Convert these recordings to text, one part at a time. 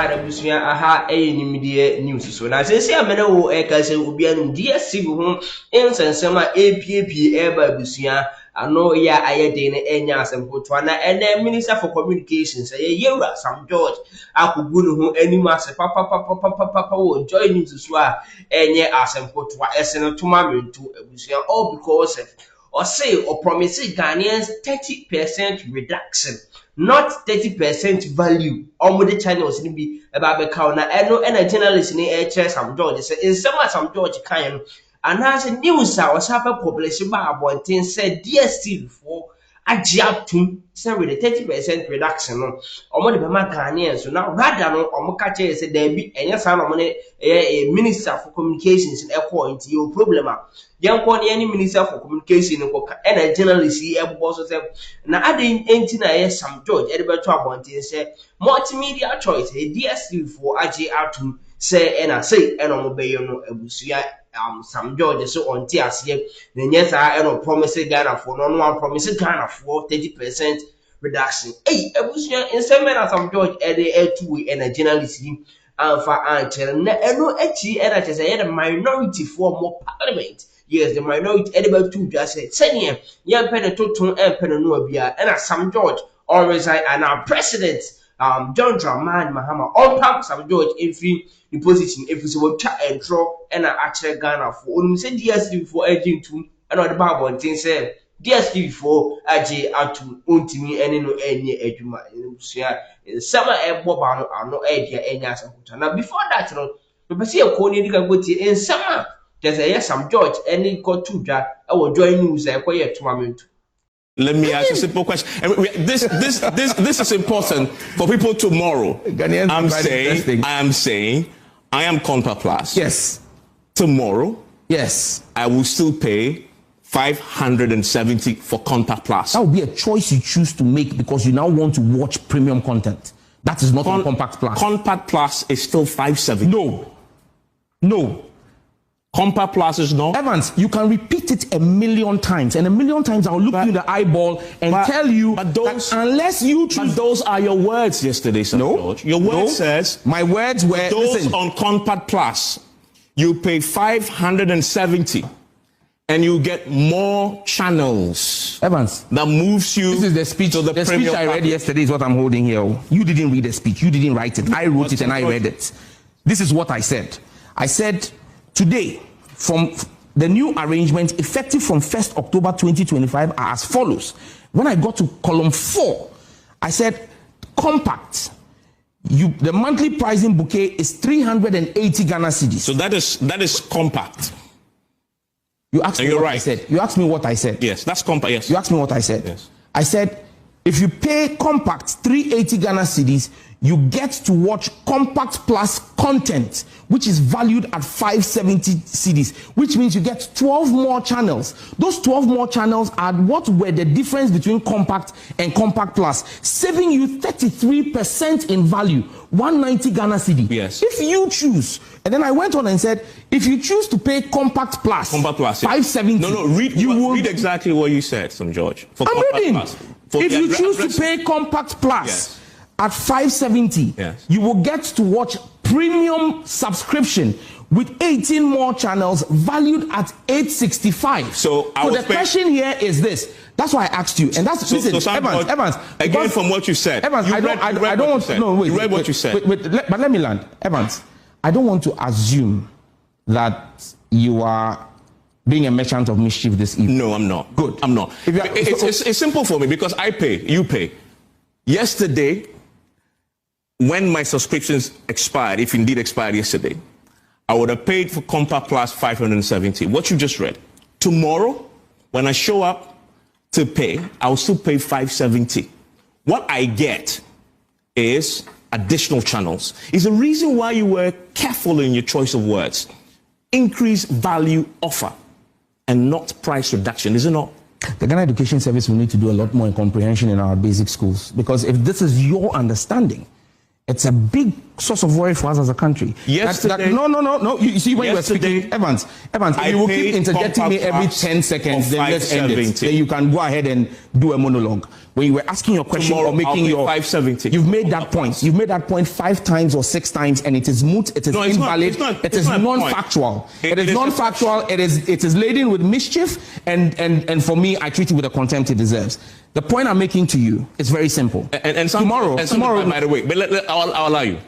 side abusuya aha nimdie news so na sese amena wo kase obi anu DStv ho ensensem a APP eba abusuya ano ya ayede ne enya asempotoa na ene Minister for Communications Yewura Sam George akugu ne ho anim ase papa wo join news so a enye asempotoa esene toma mentu abusuya all because or say or promise Ghanaians 30% reduction, not 30% value. Almost the channels in be about the counter and a journalist in Sam George say in some George kind and has a news was happened published by one thing said DStv for a job to say with a 30% reduction or money by my Ghanaians. So now rather no catch said there be any sign of money a Minister for Communications in airport your problem. Young one any Minister for Communication and a journalist also said now adding 18 Sam George Edinburgh to one thing say multimedia choice a DStv for AJ to say and I say and on obey no abusuya Sam George so on tears here then yes I don't promise Ghana for no one promise Ghana for 30% reduction. Hey abusuya in some men Sam George two and a journalist for answer na eno echi and I say the minority for more parliament. Yes, the minority edible two just said, Senior, young pen to and pen no bia, and Sam George always and our president, John Dramani Mahama, all pump Sam George in free in position if we will chat and draw and actually Ghana for only say DStv for aging to another Bible and things said DStv for AJ out to untimi and no any eduma in summer and Bobano are no idea any as a now before that, we see a corny in summer. There's a Sam George any got to that I will join news quiet to. Let me ask you a simple question. This is important for people tomorrow. I am saying I am Contact Plus. Yes. Tomorrow, yes, I will still pay 570 for Contact Plus. That will be a choice you choose to make because you now want to watch premium content. That is not on Compact Plus. Compact Plus is still 570. No. Compact Plus is not. Evans, you can repeat it a million times, and a million times I'll look you in the eyeball and tell you that unless you choose. But those are your words yesterday, Sir George. Your word says. My words were. Those on Compact Plus, you pay 570, and you get more channels. Evans, that moves you. This is the speech. To the speech I read yesterday is what I'm holding here. You didn't read the speech. You didn't write it. I wrote it and I read it. This is what I said. I said. Today, from the new arrangement effective from 1st October 2025 are as follows. When I got to column 4, I said, compact. The monthly pricing bouquet is 380 Ghana cedis. So that is compact. You asked me what I said. You asked me what I said. Yes, that's compact. Yes. You asked me what I said. Yes. I said, if you pay compact 380 Ghana cedis, you get to watch Compact Plus content, which is valued at 570 cedis, which means you get 12 more channels. Those 12 more channels are what were the difference between Compact and Compact Plus, saving you 33% in value, 190 Ghana cedi. Yes. If you choose, and then I went on and said, if you choose to pay Compact Plus, 570. No, read exactly what you said, Sam George. For I'm Compact reading. Plus. If you choose to pay Compact Plus, yes, at 570, yes, you will get to watch premium subscription with 18 more channels valued at 865. So the question here is this. That's why I asked you, and that's Evans. Again, from what you said, Evans, I don't want to. No, wait. You read what you said. But let me land, Evans. I don't want to assume that you are being a merchant of mischief this evening. No, I'm not. Good. I'm not. It's simple for me because I pay, you pay. Yesterday, when my subscriptions expired, if indeed expired yesterday, I would have paid for Compact Plus 570. What you just read. Tomorrow, when I show up to pay, I'll still pay 570. What I get is additional channels. Is the reason why you were careful in your choice of words. Increase value offer and not price reduction, is it not? The Ghana Education Service will need to do a lot more in comprehension in our basic schools, because if this is your understanding, it's a big source of worry for us as a country. Yesterday, no. You see, when you were speaking, Evans, if you will keep interjecting me every 10 seconds, then let's end it. Then you can go ahead and do a monologue. When you were asking your question or making your 570, you've made that point. You've made that point 5 times or 6 times, and it is moot. It is invalid. It is non-factual. It is non-factual. It is laden with mischief, and for me, I treat it with the contempt it deserves. The point I'm making to you is very simple. And tomorrow, by the way, but I'll allow you.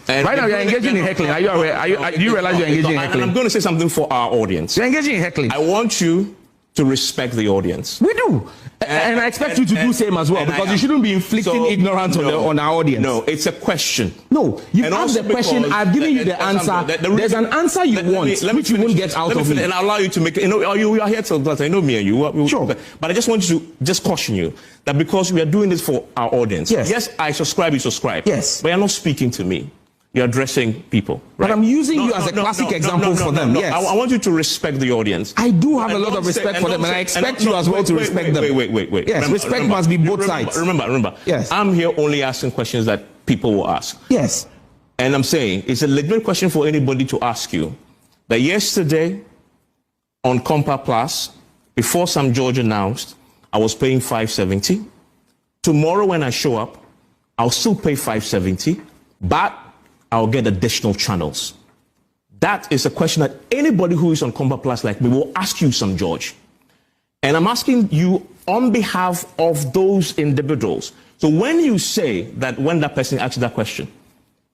And right now, you're engaging in heckling. Are you aware? Do you realize you're engaging in heckling? I'm going to say something for our audience. You're engaging in heckling. I want you to respect the audience. We do. And I expect you to do same as well, because you shouldn't be inflicting ignorance on our audience. No, it's a question. No, you asked the question, I've given you the answer. There's an answer you want, which you won't get out of me. And I'll allow you to make it. You are here till that. I know me and you. Sure. But I just want you to just caution you that because we are doing this for our audience. Yes, I subscribe, you subscribe. Yes. But you're not speaking to me. You're addressing people. Right? But I'm using you as a classic example for them. Yes. I want you to respect the audience. I do have a lot of respect for them, and I expect you as well to respect them. Wait. Yes, respect must be both sides. Remember. Yes. I'm here only asking questions that people will ask. Yes. And I'm saying it's a legitimate question for anybody to ask you that yesterday on Compa Plus, before Sam George announced, I was paying 570. Tomorrow when I show up, I'll still pay 570, but I'll get additional channels. That is a question that anybody who is on Compa Plus like me will ask you, Sam George. And I'm asking you on behalf of those individuals. So when you say that when that person asks you that question,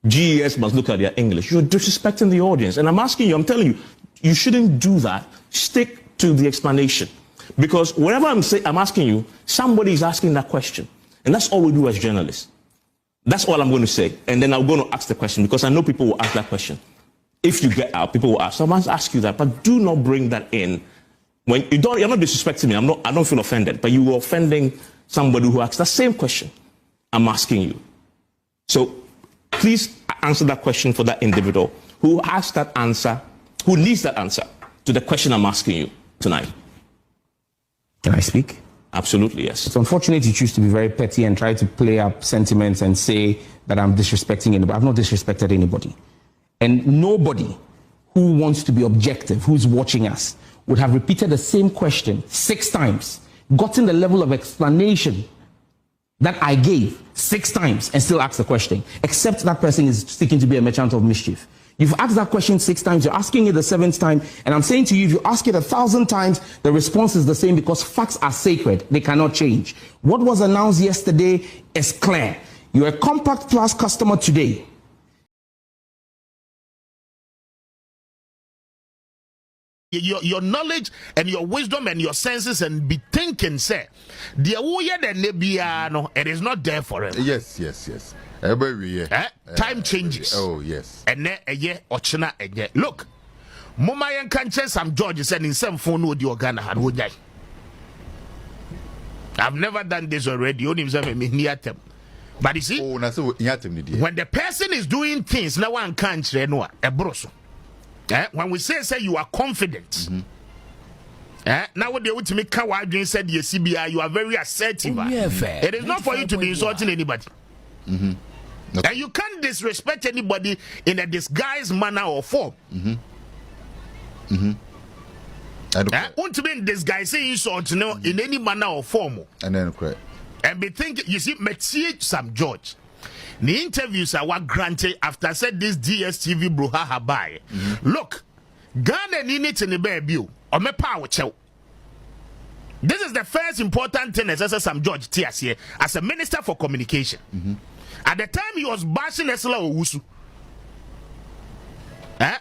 GES must look at their English, you're disrespecting the audience. And I'm asking you, I'm telling you, you shouldn't do that. Stick to the explanation. Because whenever I'm asking you, somebody is asking that question. And that's all we do as journalists. That's all I'm going to say. And then I'm going to ask the question, because I know people will ask that question. If you get out, people will ask. So I must ask you that, but do not bring that in. When you're not disrespecting me. I don't feel offended, but you are offending somebody who asks that same question I'm asking you. So please answer that question for that individual who asked that answer, who needs that answer to the question I'm asking you tonight. Can I speak? Absolutely, yes. It's unfortunate you choose to be very petty and try to play up sentiments and say that I'm disrespecting anybody. I've not disrespected anybody. And nobody who wants to be objective, who's watching us, would have repeated the same question 6 times, gotten the level of explanation that I gave 6 times, and still asked the question, except that person is seeking to be a merchant of mischief. You've asked that question 6 times, you're asking it the 7th time, and I'm saying to you, if you ask it 1,000 times, the response is the same, because facts are sacred. They cannot change. What was announced yesterday is clear. You're a Compact Plus customer today. Your knowledge and your wisdom and your senses, and be thinking, say, the it is not there forever. Yes. Every year. Time changes. Oh, yes. And then a year or china a year. Look, Mumayan can't Sam George said in some phone with your Ghana had would die. I've never done this already. You himself near them. But you see, when the person is doing things, no one can't say no, a broso. When we say you are confident, now what they would make Kawadrin said the CBI, you are very assertive. It is not for you to be insulting anybody. Okay. And you can't disrespect anybody in a disguised manner or form. I want to be in disguising insult in any manner or form. And then correct. And be thinking, you see, Metier Sam George. The interviews are what granted after said this DStv brouhaha by. Look, Ghana need in the baby or me power chow. This is the first important thing as Sam George Tias here as a minister for communication. At the time he was bashing Esla Owusu.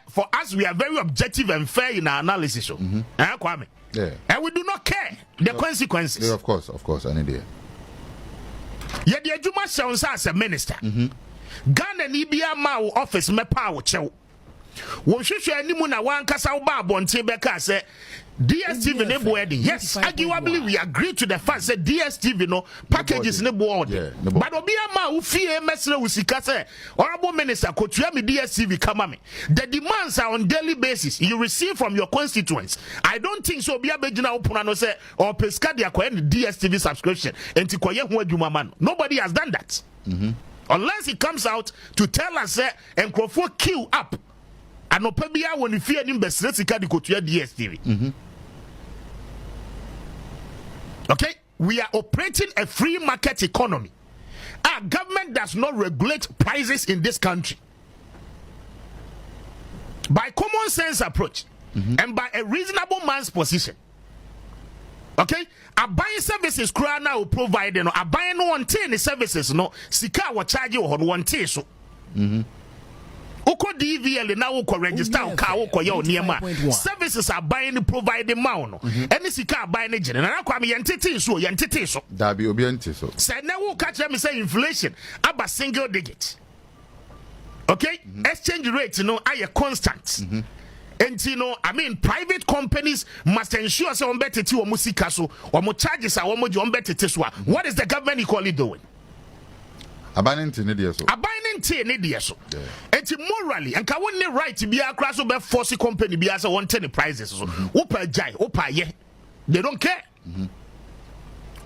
For us, we are very objective and fair in our analysis. Kwame. Yeah. And we do not care the consequences. Yeah, of course, I need it. Yet the Juma sounds as a minister. Ghana Nibia Mao office me power chow. Won shushu animu na wan kasa wo ba abonte beka say DStv ne boarding. Yes, arguably we agree to the fact that DStv no packages ne boarding. But obi ama wo fie mesre wo sika say honorable minister kotua me DStv kama me. The demands are on daily basis you receive from your constituents. I don't think so obi abegina opuna no say or peska dia kwa DStv subscription enti koye ho adwuma man. Nobody has done that. Unless he comes out to tell us that and Crawford queue up. And no pebia when you fear him best sika di kotua DStv. Okay? We are operating a free market economy. Our government does not regulate prices in this country. By common sense approach and by a reasonable man's position. Okay? A buying services crowd now providing a buying no one the services no sika wa charge you on one so. Oko DVL now oko register car oko ya oniema services are buying providing mount any sika buying agent na kwa me yentete so da bi obi ente so say na wo catch me say inflation aba single digit. Okay? Exchange rate no are constant. And you know, I mean, private companies must ensure so on better to musika so or more charges are on better teswa. What is the government equally doing? Abaning to Nidia so. Abaning to Nidia so. And morally, and can one right to be a crash over force company be as a 110 prices so. Opa jai, opa ye. They don't care.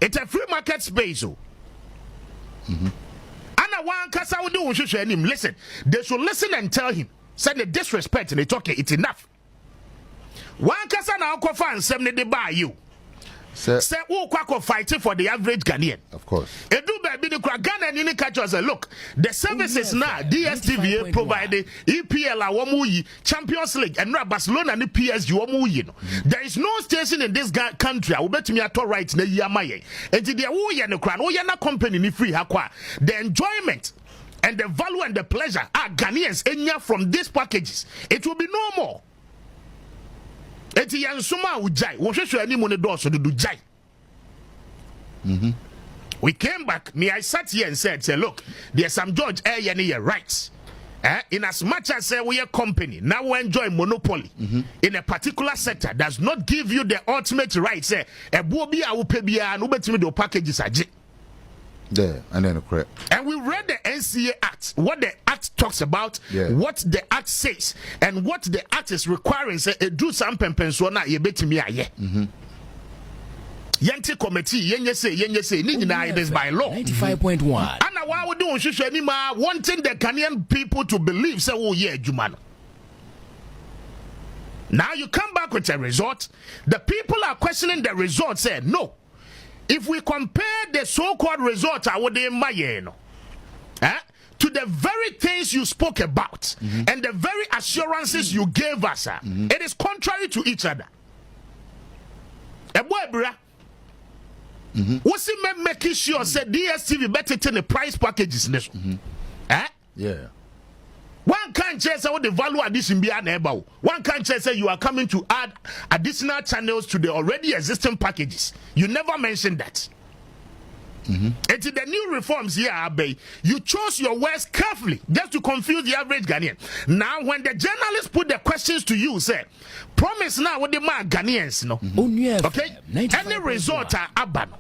It's a free market space so. And one kasa would do him. Listen, they should listen and tell him. Send the disrespect and they talk it's enough. One kasa na uko fan sem ne de buy you. Say who kwako fighting for the average Ghanaian. Of course. Edu baby the Ghana and any catch us look. The services now DStv provided EPL awomuyi Champions League and now Barcelona and PSG awomuyi no. There is no station in this country. I will bet me at all right na yamaye. And the awoye no kran oya na company ni free hakwa. The enjoyment and the value and the pleasure are Ghanaians enya from these packages. It will be no more. Eti yansuma ujai. Wonshesho ani mone doso do jai. We came back. Me, I sat here and said, look, there's some George Ayer rights. In as much as we are company, now we enjoy monopoly in a particular sector does not give you the ultimate rights. A bobi a upebia and ubetimi do packages aje. There, and then correct. And we read the NCA Act, what the Act talks about, what the Act says, and what the Act is requiring. Say, do some pensuana, ye bet me aye. Yenti committee, yenye say, it is by law. 95.1. And why we don't show anymore wanting the Ghanaian people to believe, say, oh yeah, Jumano. Now you come back with a result. The people are questioning the result, say, no. If we compare the so-called result to the very things you spoke about and the very assurances you gave us, it is contrary to each other. What's it making sure said DStv better than the price packages? Yeah. One can't say what the value addition be about. One can't say you are coming to add additional channels to the already existing packages. You never mentioned that. And to the new reforms here, Abe, you chose your words carefully just to confuse the average Ghanaian. Now, when the journalists put the questions to you, say, promise now what the man Ghanaians know. Okay? Any result are abano.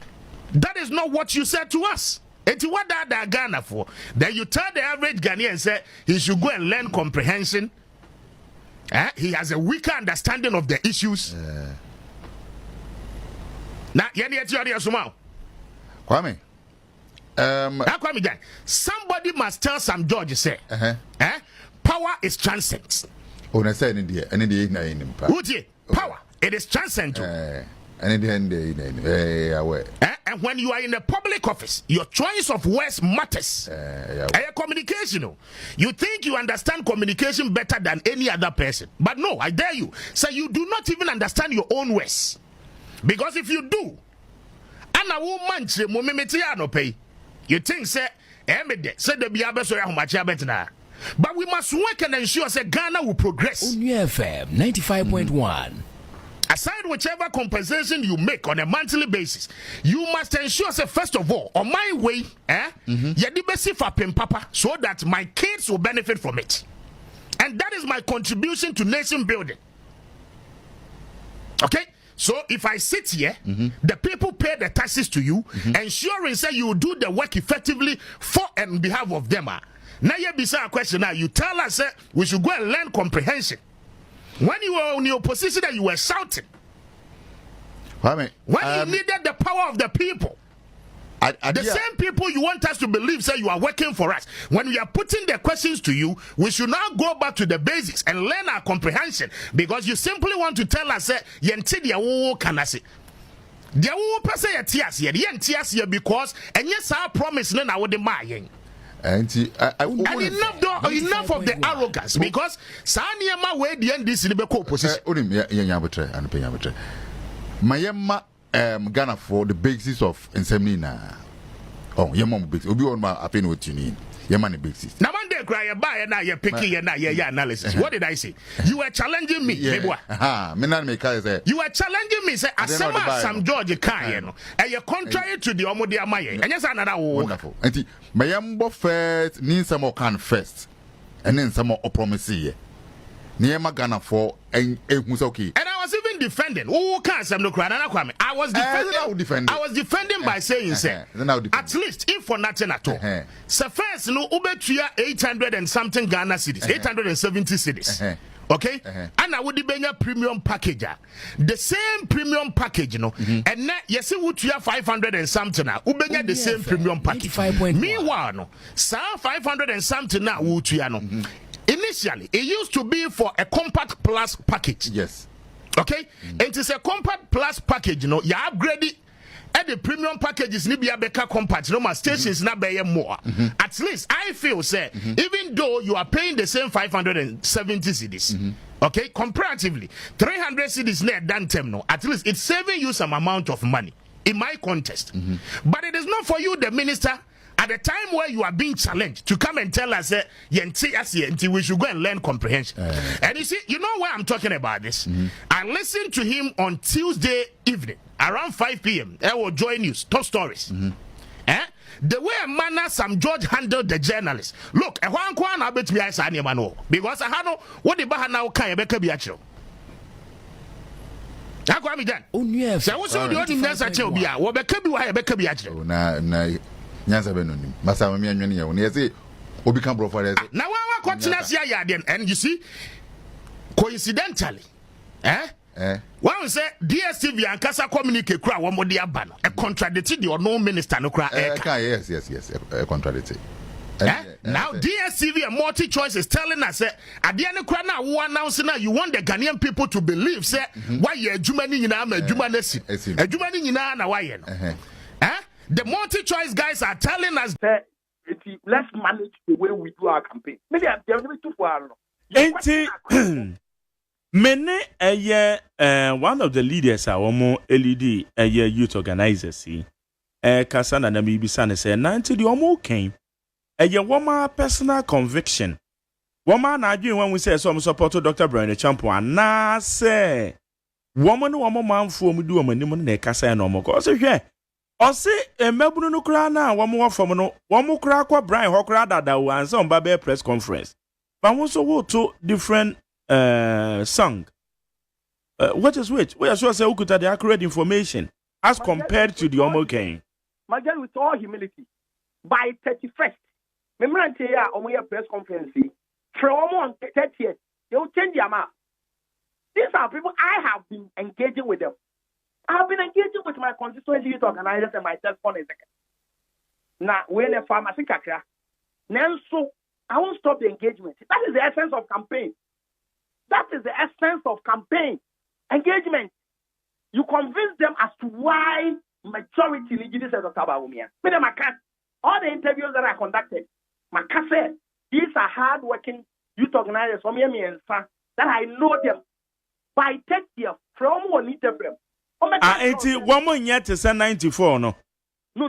That is not what you said to us. It's what that Ghana for. Then you tell the average Ghanaian say he should go and learn comprehension. He has a weaker understanding of the issues. Now, Kwame. Somebody must tell some George say, power is transcendent. Oh, I say any day, power, it is transcendent. And when you are in a public office, your choice of words matters. Communication. You think you understand communication better than any other person. But no, I dare you. So you do not even understand your own words. Because if you do, you think, say, but we must work and ensure that Ghana will progress. FM 95.1. Aside whichever compensation you make on a monthly basis, you must ensure, say, first of all, on my way, so that my kids will benefit from it. And that is my contribution to nation building. Okay? So if I sit here, the people pay the taxes to you, ensuring say you do the work effectively for and on behalf of them. Now you be a question now. You tell us we should go and learn comprehension. When you were in your position that you were shouting. When you needed the power of the people. The same people you want us to believe say you are working for us. When we are putting the questions to you, we should now go back to the basics and learn our comprehension, because you simply want to tell us yentidia wo kanase. Dia wo pese yetias ye yentias ye because enye sa promise na wo de mayen. And enough of the arrogance, because Saniama way the end this in the opposition. Mayema Ghana for the basis of insemina. Oh, Yamam basis. Obi on my opinion what you need. Yamani basis. Now one day cry buy and now you're picking and now your analysis. What did I say? You were challenging me. Me not make say. You were challenging me. Say some George Kayeno. And you're contrary to the Omodia Maye. And yes, another wonderful. And Mayambo first needs some more can first. And then some more promise. Niema Ghana for and okay. And I was even defending. Who can't say no crime? I was defending. I was defending by saying, say, at least if for nothing at all. So first, no Ubetuya 800 and something Ghana cities, 870 cities. Okay, and I would be a premium package. The same premium package, you know, and now you see what you have 500 and something now. Ubenya the same premium package. Meanwhile, no, sir, 500 and something now. Initially, it used to be for a compact plus package. Yes. Okay? It is a compact plus package, you know. You upgrade it. And the premium packages need be a better compact. No more stations not pay more. At least I feel, say, even though you are paying the same 570 cedis, okay, comparatively, 300 cedis net than term, no. At least it's saving you some amount of money in my contest. But it is not for you, the minister. At the time where you are being challenged to come and tell us that we should go and learn comprehension. And you see, you know why I'm talking about this? I listened to him on Tuesday evening around 5 p.m. I will join news, top stories. The way a manner some George handled the journalists. Look, a one I bet me I saw because I had no what the Baha now can be actual. I got me done. Oh, yes. I was the audience at Chobia. What be actual. Nyansa benonim masa mami anwene ye wona yesi obi kan profile yesi na wa continue sia ya den, and you see coincidentally one say DStv and Kasa communicate kura wo mode aba no e contradict the no minister no kura yes contradict. Now DStv and multi choice is telling us at the end kura na wo announce now you want the Ghanaian people to believe say why you adwuma ni nyina ma adwuma na si adwuma ni nyina na why no the multi-choice guys are telling us that let's manage the way we do our campaign. Maybe I'm too far. Many one of the leaders are more LED youth organizers. See, Kasana na Mibisane say 90 the omo came. Woman personal conviction. Woman arguing when we say some support to Dr. Brian Champo na say woman man for me do a minimum ne Kasa no more. Cause here. O se emebunu no kra na wo mo fam no wo mo kra kwa Brian hokra dada wo ansa on ba press conference but wo so wo to different song what is which we are sure say ukuta the accurate information as compared to the omoken Magan, with all humility, by 31st memrante ya omo press conference from on 30th they will change their map. These are people I have been engaging with them. I have been engaging with my constituency youth organizers and myself for a second. Now, when a pharmacy kakra, so I won't stop the engagement. That is the essence of campaign. That is the essence of campaign. Engagement. You convince them as to why majority legally said Dr. Bawumia. All the interviews that I conducted, said, these are hard-working youth organizers from me and that I know them. By 30 years, from one interview. 1 month yet to 94, no? No.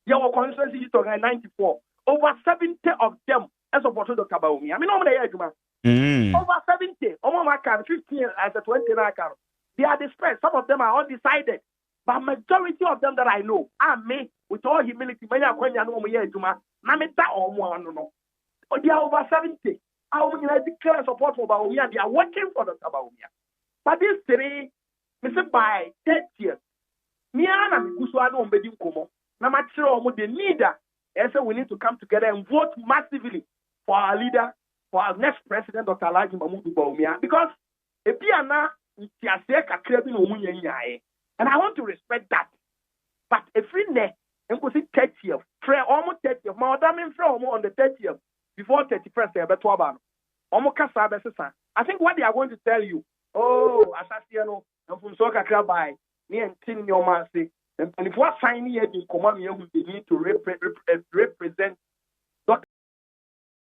Your constituency youth organizers 94. Over 70 of them as a portrait Dr. Bawumia. I mean, over 70. Over 15 as a 20 account. They are dispersed. Some of them are undecided. But majority of them that I know are me with all humility. They are over 70. I declare support for Bawumia. They are working for Dr. Bawumia. But these three, by 30 years, me and Mikusuano Mbedi Nkomo, the leader, we need to come together and vote massively for our leader, for our next president, Dr. Alhaji Mahmoud Bawumia. Because if you are not, and I want to respect that. But if we ne, nkosi 30th frɛ ɔmo 30th ma ɔda me frɛ ɔmo on the 30th before 31st ɛbɛto aba no ɔmo kasa bɛsesa I think what they are going to tell you asaseɛ no mfumso kakra by ne ɛntin nneɔma ase mpanifoɔ asan ne yɛ di nkɔmmɔ ne yɛhu they need to represent